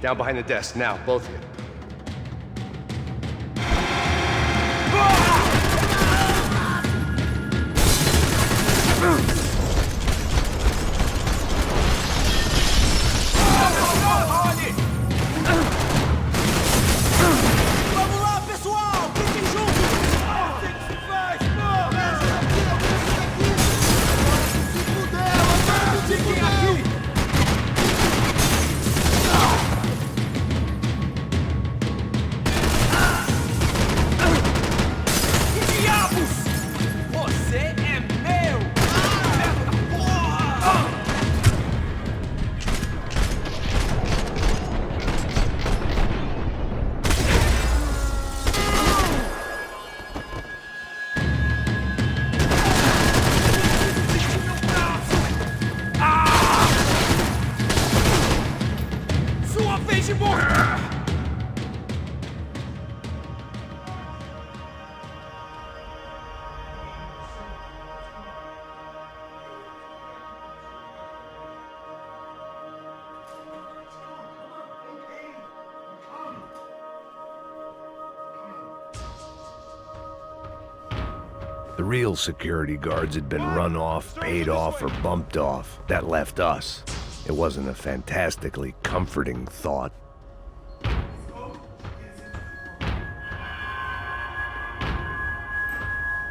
Down behind the desk, now, both of you. Vamos lá, pessoal! Fiquem juntos! Tem que se faz, Se fuder, fiquem aqui! Que diabos! Você é meu! Porra! Sua vez de morrer! The real security guards had been run off, paid off, or bumped off. That left us. It wasn't a fantastically comforting thought.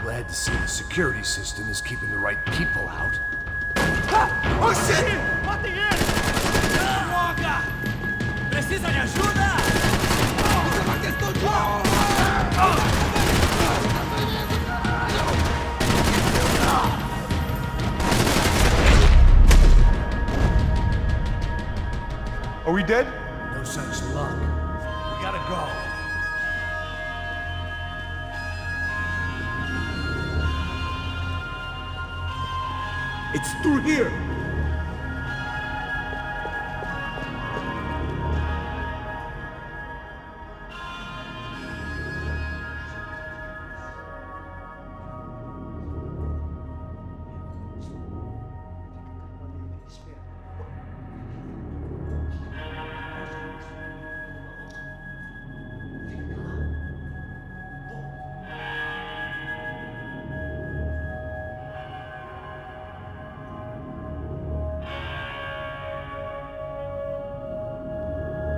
Glad to see the security system is keeping the right people out. Oh shit! Matem ele! Droga! Precisa de ajuda? Isso é uma questão de honra! Are we dead? No such luck. We gotta go. It's through here!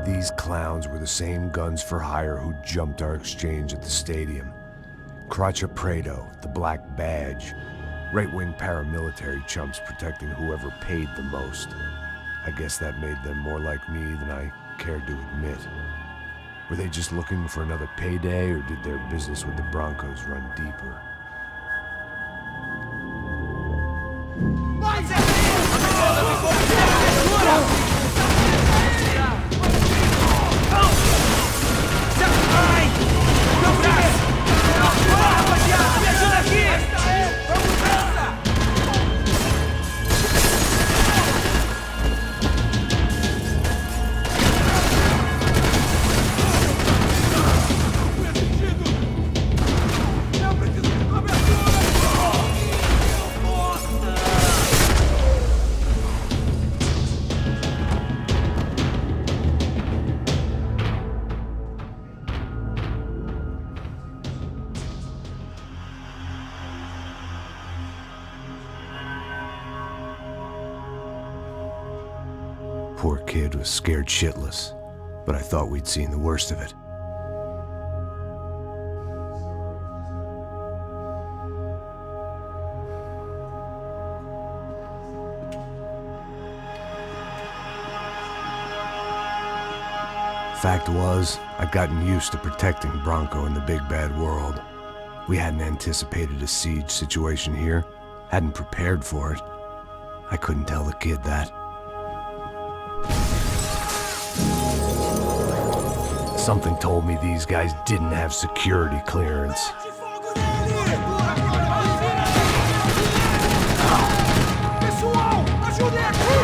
These clowns were the same guns for hire who jumped our exchange at the stadium. Craccia Prado, the Black Badge. Right-wing paramilitary chumps protecting whoever paid the most. I guess that made them more like me than I cared to admit. Were they just looking for another payday, or did their business with the Broncos run deeper? Poor kid was scared shitless, but I thought we'd seen the worst of it. Fact was, I'd gotten used to protecting Bronco in the big bad world. We hadn't anticipated a siege situation here, hadn't prepared for it. I couldn't tell the kid that. Something told me these guys didn't have security clearance. Pessoal, ajudem aqui!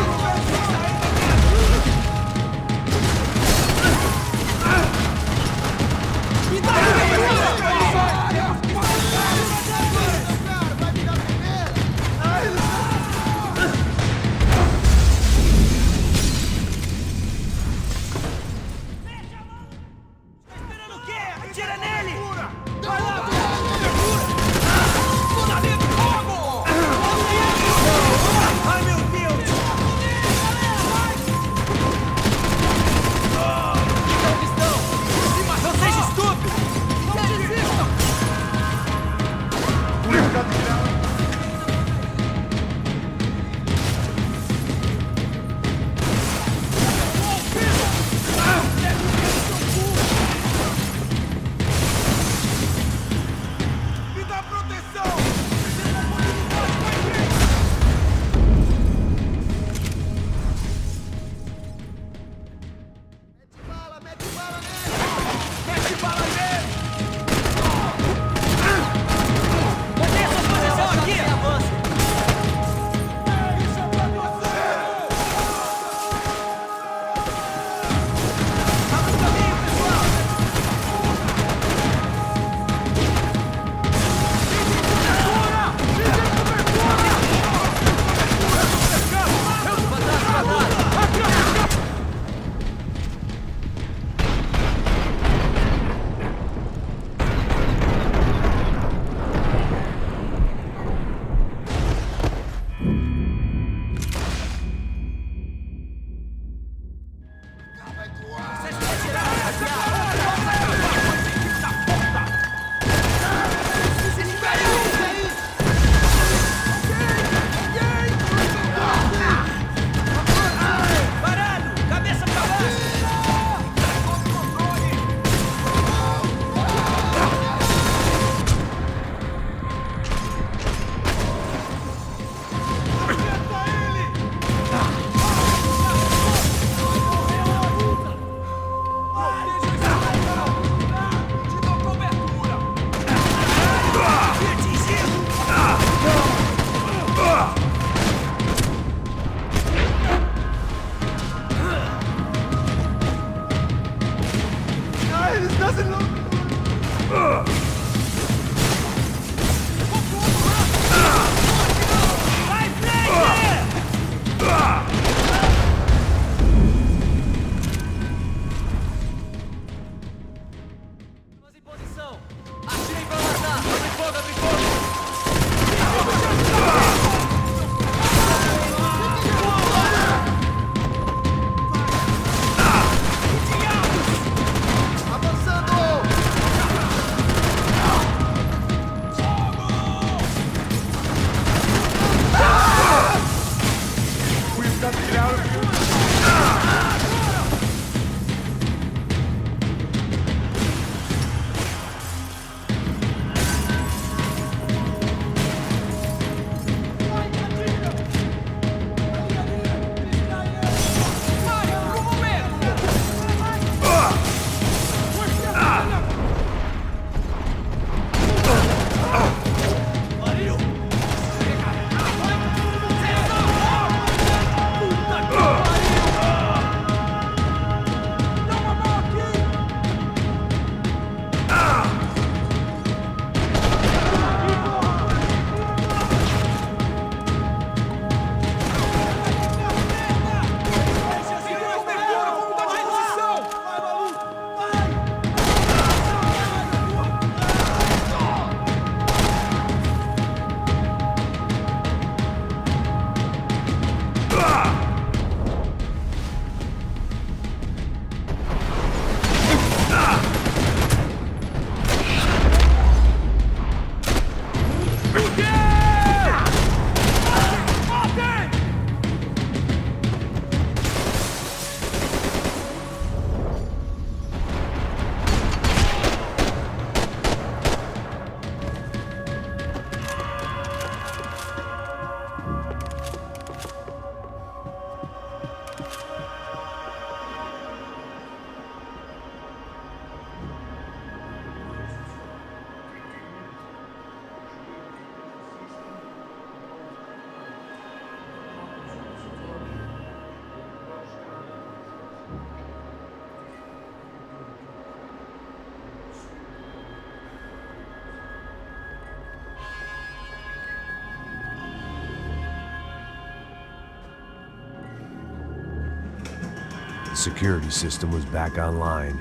The security system was back online.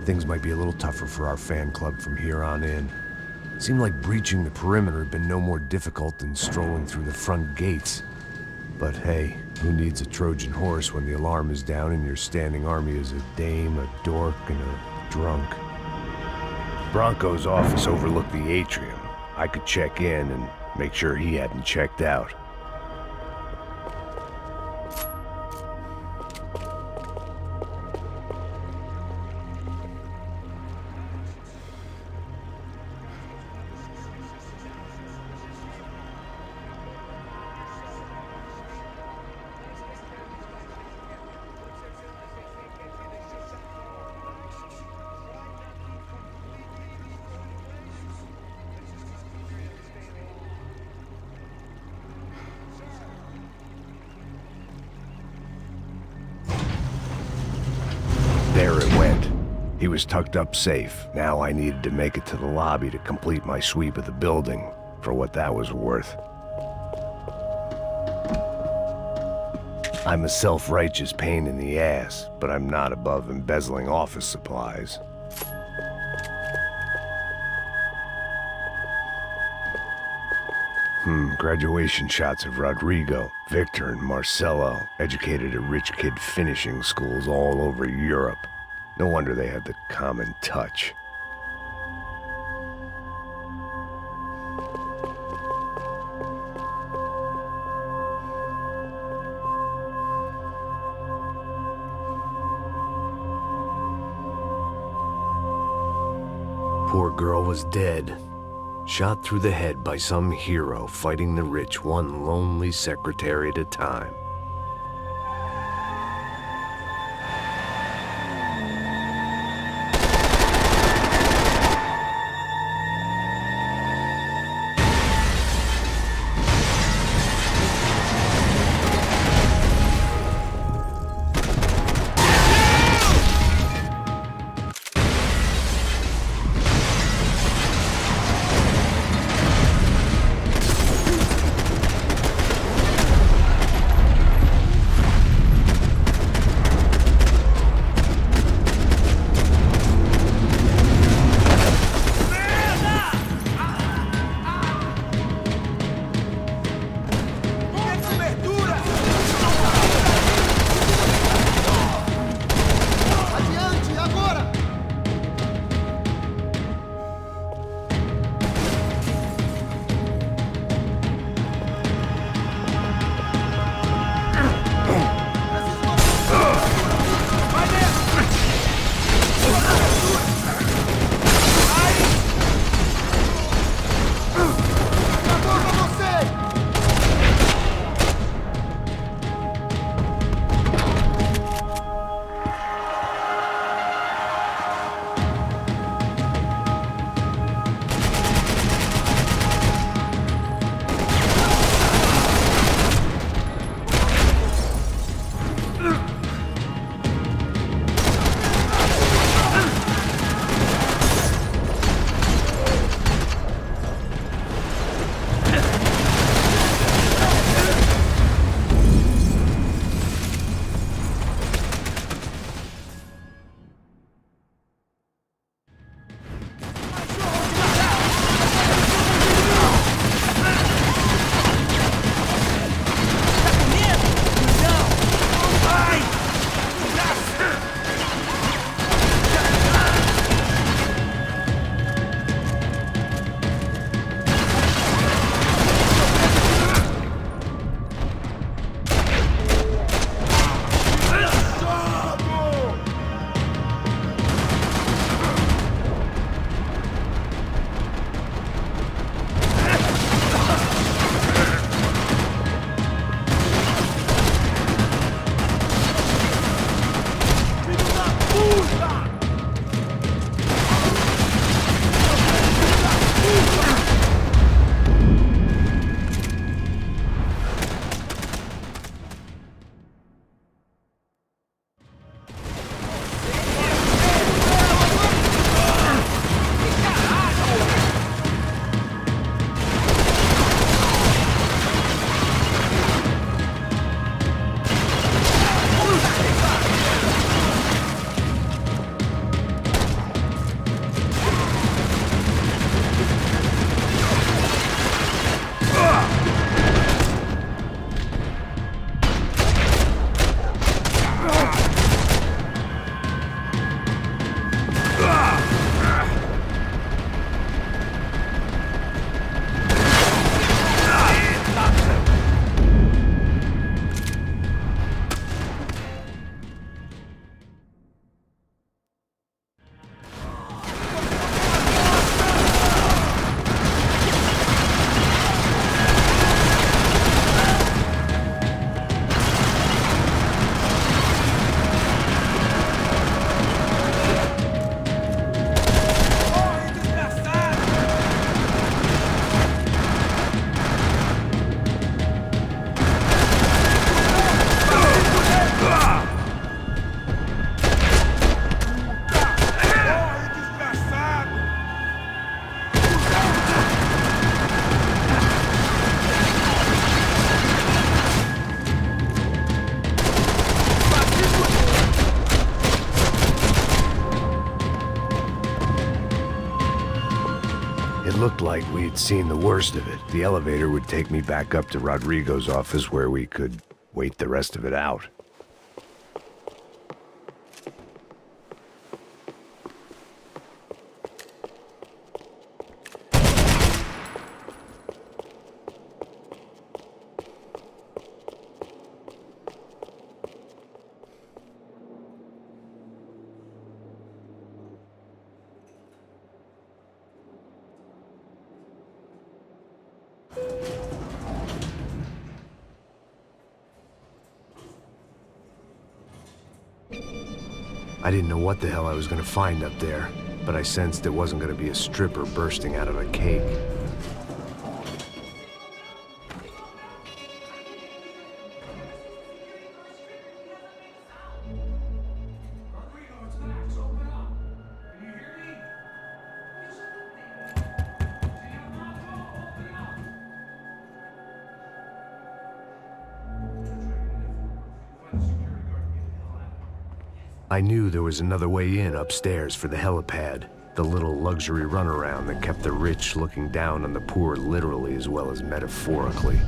Things might be a little tougher for our fan club from here on in. It seemed like breaching the perimeter had been no more difficult than strolling through the front gates. But hey, who needs a Trojan horse when the alarm is down and your standing army is a dame, a dork, and a drunk? Bronco's office overlooked the atrium. I could check in and make sure he hadn't checked out. There it went. He was tucked up safe. Now I needed to make it to the lobby to complete my sweep of the building, for what that was worth. I'm a self-righteous pain in the ass, but I'm not above embezzling office supplies. Graduation shots of Rodrigo, Victor, and Marcelo, educated at rich kid finishing schools all over Europe. No wonder they had the common touch. Poor girl was dead. Shot through the head by some hero fighting the rich one lonely secretary at a time. looked like we'd seen the worst of it. The elevator would take me back up to Rodrigo's office where we could wait the rest of it out. I didn't know what the hell I was gonna find up there, but I sensed it wasn't gonna be a stripper bursting out of a cake. Rodrigo, it's Max. Open up. Can you hear me? Open up. I knew there was another way in upstairs for the helipad, the little luxury runaround that kept the rich looking down on the poor literally as well as metaphorically.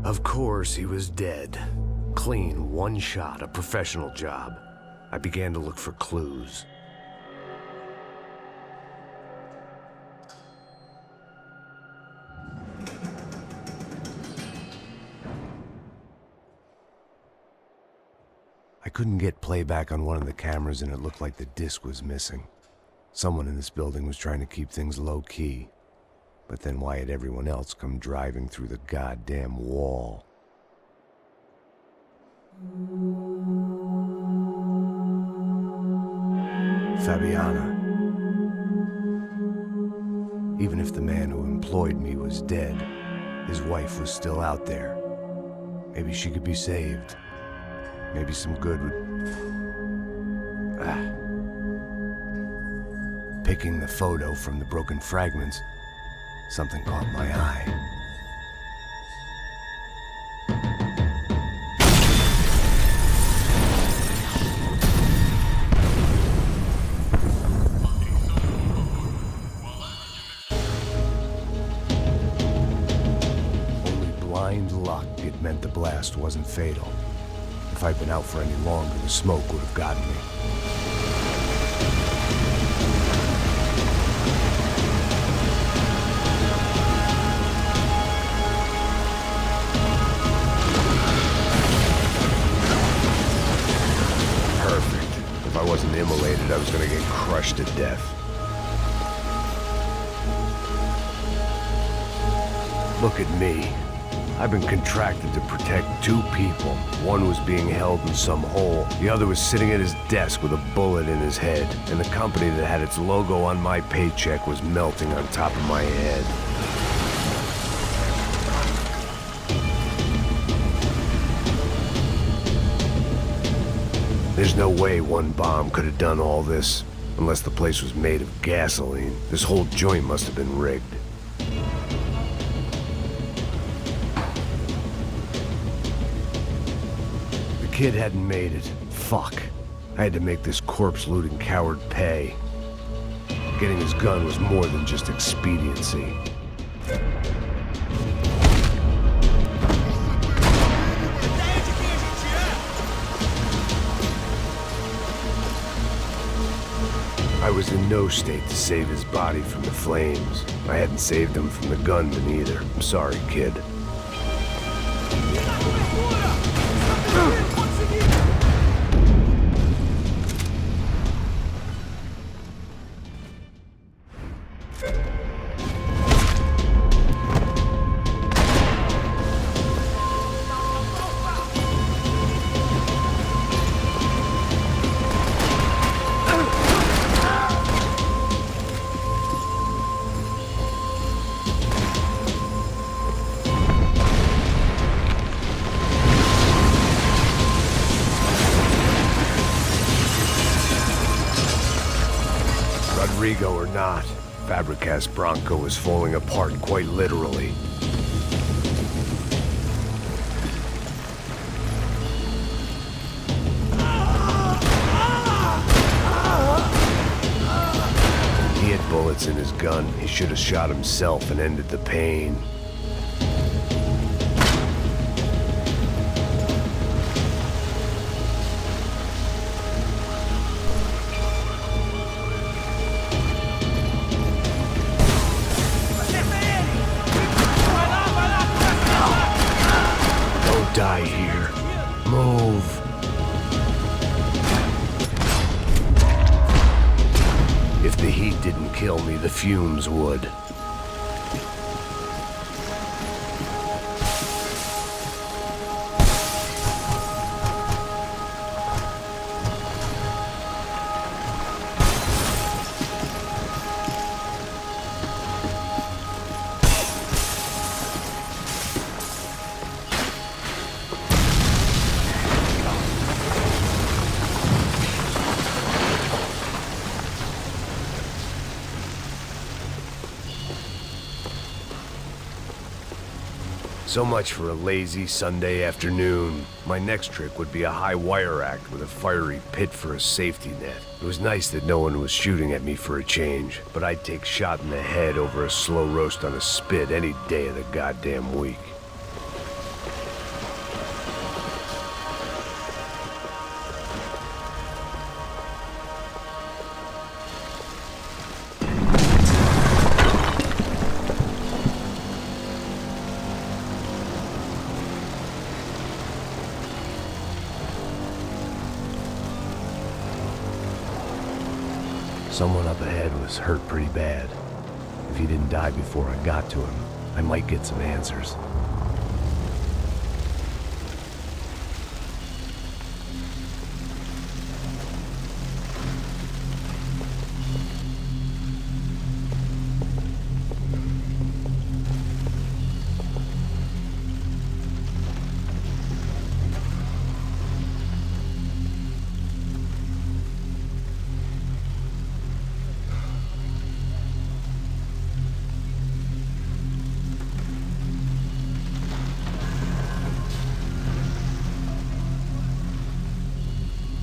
Of course, he was dead. Clean, one shot, a professional job. I began to look for clues. I couldn't get playback on one of the cameras and it looked like the disc was missing. Someone in this building was trying to keep things low-key. But then why had everyone else come driving through the goddamn wall? Fabiana. Even if the man who employed me was dead, his wife was still out there. Maybe she could be saved. Maybe some good would... Picking the photo from the broken fragments, something caught my eye. Only blind luck it meant the blast wasn't fatal. If I'd been out for any longer, the smoke would have gotten me. If I wasn't immolated, I was gonna get crushed to death. Look at me. I've been contracted to protect two people. One was being held in some hole. The other was sitting at his desk with a bullet in his head. And the company that had its logo on my paycheck was melting on top of my head. There's no way one bomb could have done all this, unless the place was made of gasoline. This whole joint must have been rigged. The kid hadn't made it. Fuck. I had to make this corpse-looting coward pay. Getting his gun was more than just expediency. I was in no state to save his body from the flames. I hadn't saved him from the gunman either. I'm sorry, kid. Rodrigo or not, Fabregas Bronco was falling apart quite literally. He had bullets in his gun. He should have shot himself and ended the pain. Don't die here. Move. If the heat didn't kill me, the fumes would. So much for a lazy Sunday afternoon. My next trick would be a high wire act with a fiery pit for a safety net. It was nice that no one was shooting at me for a change, but I'd take shot in the head over a slow roast on a spit any day of the goddamn week. Someone up ahead was hurt pretty bad. If he didn't die before I got to him, I might get some answers.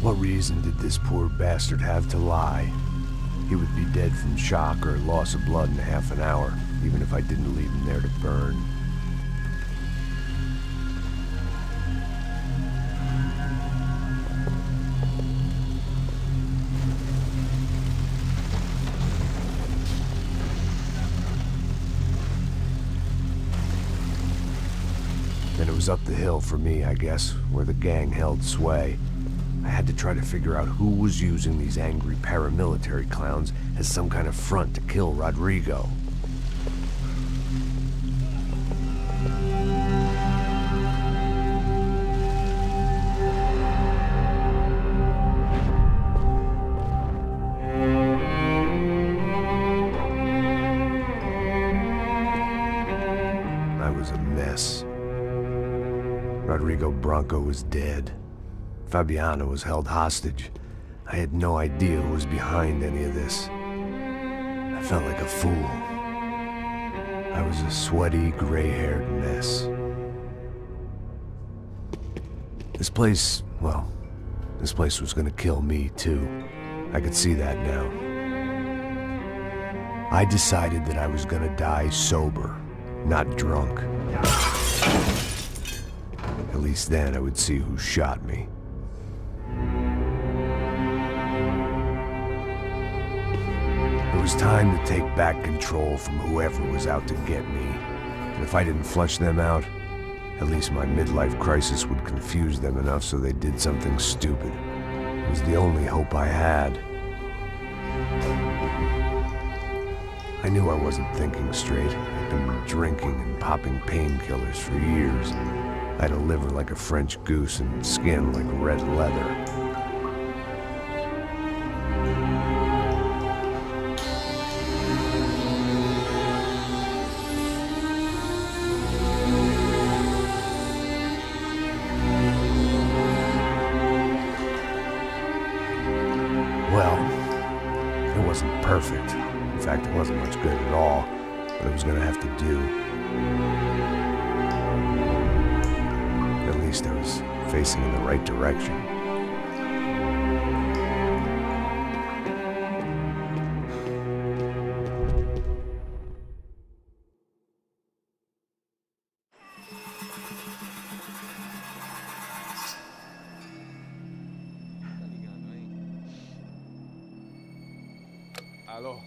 What reason did this poor bastard have to lie? He would be dead from shock or loss of blood in half an hour, even if I didn't leave him there to burn. Then it was up the hill for me, I guess, where the gang held sway. I had to try to figure out who was using these angry paramilitary clowns as some kind of front to kill Rodrigo. I was a mess. Rodrigo Bronco was dead. Fabiana was held hostage. I had no idea who was behind any of this. I felt like a fool. I was a sweaty, gray-haired mess. This place, well, this place was gonna kill me too. I could see that now. I decided that I was gonna die sober, not drunk. At least then I would see who shot me. It was time to take back control from whoever was out to get me. And if I didn't flush them out, at least my midlife crisis would confuse them enough so they did something stupid. It was the only hope I had. I knew I wasn't thinking straight. I'd been drinking and popping painkillers for years. I had a liver like a French goose and skin like red leather. wasn't perfect. In fact, it wasn't much good at all, but it was gonna have to do. At least I was facing in the right direction. Hello.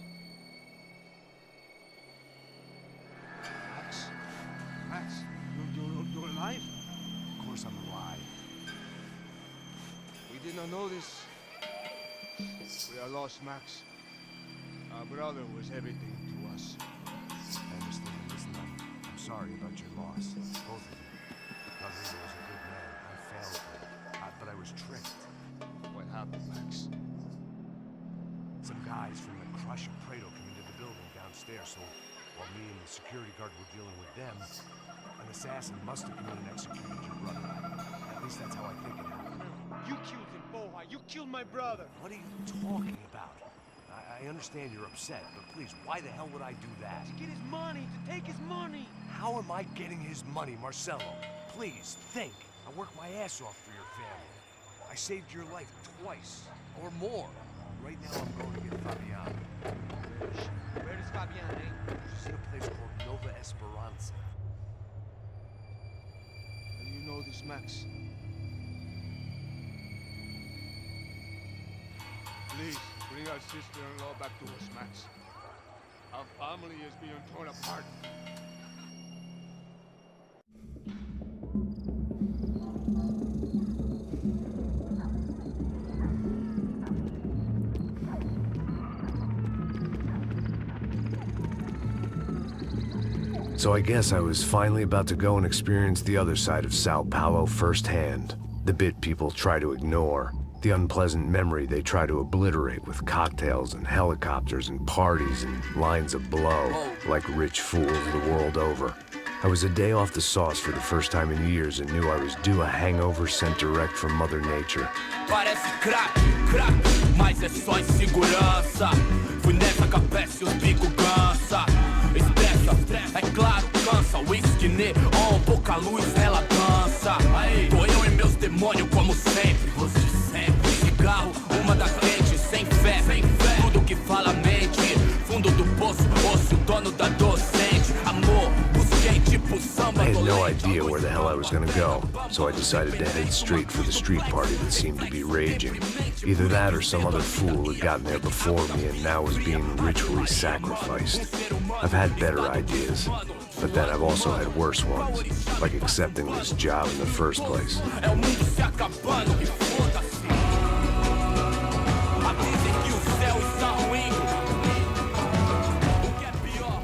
Max, you're alive? Of course I'm alive. We did not know this. We are lost, Max. Our brother was everything to us. I understand. Listen, I'm sorry about your loss. Both of you. Rodrigo was a good man. I failed him. But I was tricked. What happened, Max? Some guys from the Crusher Prado came into the building downstairs, so while me and the security guard were dealing with them, an assassin must have come in and executed your brother. At least that's how I think it happened. You killed him, Boha. You killed my brother. What are you talking about? I understand you're upset, but please, why the hell would I do that? To get his money, to take his money. How am I getting his money, Marcelo? Please, think. I worked my ass off for your family. I saved your life twice, or more. Right now, I'm going to get Fabian. Where is Fabian, eh? She's in a place called Nova Esperanza. How do you know this, Max? Please, bring our sister-in-law back to us, Max. Our family is being torn apart. So I guess I was finally about to go and experience the other side of Sao Paulo firsthand. The bit people try to ignore. The unpleasant memory they try to obliterate with cocktails and helicopters and parties and lines of blow, like rich fools the world over. I was a day off the sauce for the first time in years and knew I was due a hangover sent direct from Mother Nature. Parece crack, mas é só insegurança. Fui nessa capeste, os bico cansa. Estressa, é claro, cansa. Whisky neon, pouca luz, ela dança. Tô eu e meus demônios como sempre. Você sempre. Cigarro, uma da quente, sem fé. Tudo que fala mente. Fundo do poço, osso, dono da docente. Amor, busquei tipo samba. I had no idea where the hell I was gonna go, so I decided to head straight for the street party that seemed to be raging. Either that or some other fool had gotten there before me and now was being ritually sacrificed. I've had better ideas, but then I've also had worse ones, like accepting this job in the first place. É o mundo se acabando e foda-se. Avisem que o céu está ruindo. O que é pior,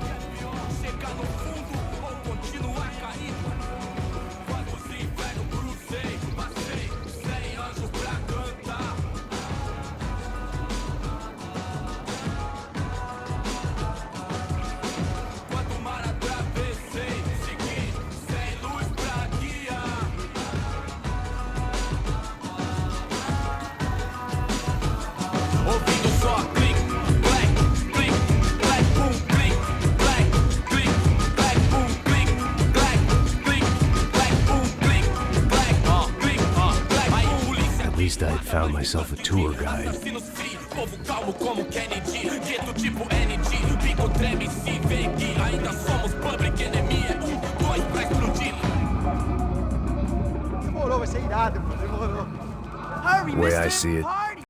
chegar no fundo ou continuar caindo. Quantos infernos cruzei, passei, sem anjo pra cantar. Quanto mar atravessei, segui, sem luz pra guiar. Ouvindo só clique, black, clique, black, boom, clique, black, clique, black, boom, clique, black, clique, black, boom, clique, black, clique, black. Aí polícia. At least I had found myself a tour guide. Assassinos free, povo calmo como Kennedy, gueto tipo ND, bico treme se vê que ainda somos public enemy, é 1, 2 pra explodir. Demorou, vai ser irado, pô. Demorou. Hurry, The way I mister. see it,